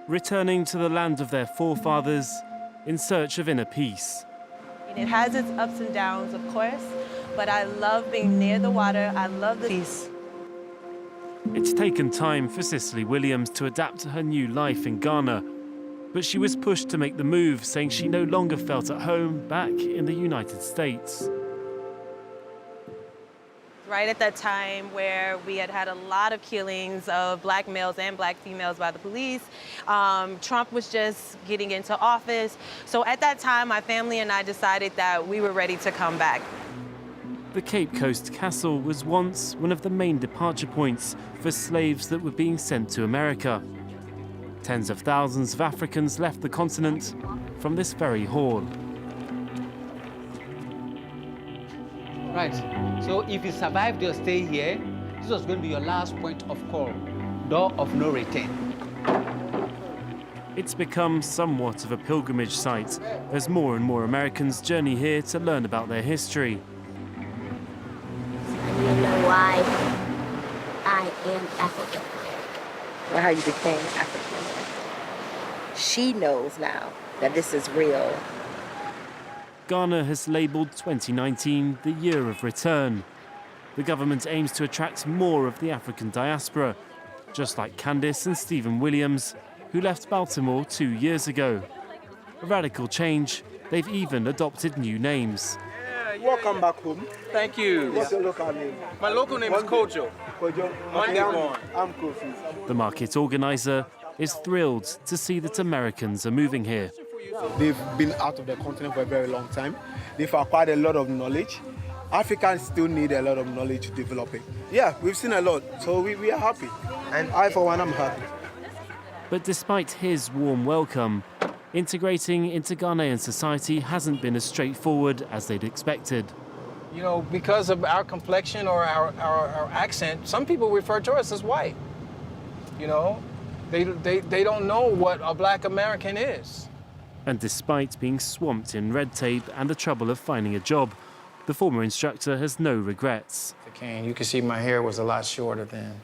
returning to the land of their forefathers in search of inner peace. It has its ups and downs, of course, but I love being near the water. I love the peace. It's taken time for Cicely Williams to adapt to her new life in Ghana, but she was pushed to make the move, saying she no longer felt at home back in the United States. Right at that time where we had a lot of killings of black males and black females by the police. Trump was just getting into office. So at that time, my family and I decided that we were ready to come back. The Cape Coast Castle was once one of the main departure points for slaves that were being sent to America. Tens of thousands of Africans left the continent from this very hall. Right, so if you survived your stay here, this was going to be your last point of call, door of no return. It's become somewhat of a pilgrimage site as more and more Americans journey here to learn about their history. You know why I am African. Or how you became African. She knows now that this is real. Ghana has labelled 2019 the year of return. The government aims to attract more of the African diaspora, just like Candice and Stephen Williams, who left Baltimore 2 years ago. A radical change, they've even adopted new names. Welcome back home. Thank you. What's your local name? My local name is Kojo. Kojo. Monday born. I'm Kofi. The market organiser is thrilled to see that Americans are moving here. They've been out of the continent for a very long time. They've acquired a lot of knowledge. Africans still need a lot of knowledge to develop it. Yeah, we've seen a lot, so we are happy. And I, for one, am happy. But despite his warm welcome, integrating into Ghanaian society hasn't been as straightforward as they'd expected. You know, because of our complexion or our accent, some people refer to us as white. You know, they don't know what a black American is. And despite being swamped in red tape and the trouble of finding a job, the former instructor has no regrets. Africain, you can see my hair was a lot shorter then.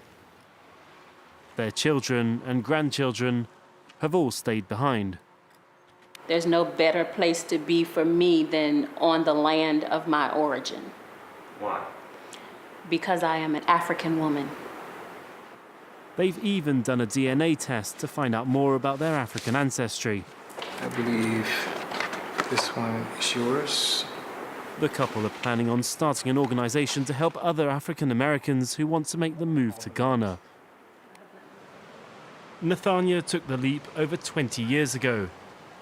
Their children and grandchildren have all stayed behind. There's no better place to be for me than on the land of my origin. Why? Because I am an African woman. They've even done a DNA test to find out more about their African ancestry. I believe this one is yours. The couple are planning on starting an organisation to help other African Americans who want to make the move to Ghana. Nathania took the leap over 20 years ago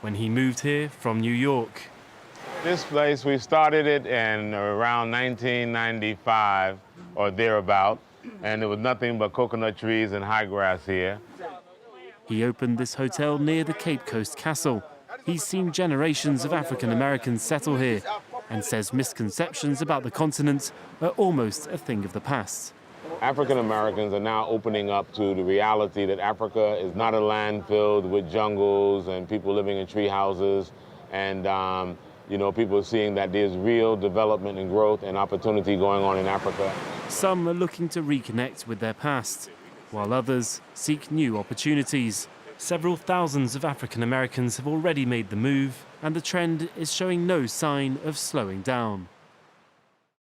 when he moved here from New York. This place, we started it in around 1995 or thereabout, and there was nothing but coconut trees and high grass here. He opened this hotel near the Cape Coast Castle. He's seen generations of African Americans settle here and says misconceptions about the continent are almost a thing of the past. African Americans are now opening up to the reality that Africa is not a land filled with jungles and people living in tree houses, and you know, people are seeing that there's real development and growth and opportunity going on in Africa. Some are looking to reconnect with their past, while others seek new opportunities. Several thousands of African Americans have already made the move, and the trend is showing no sign of slowing down.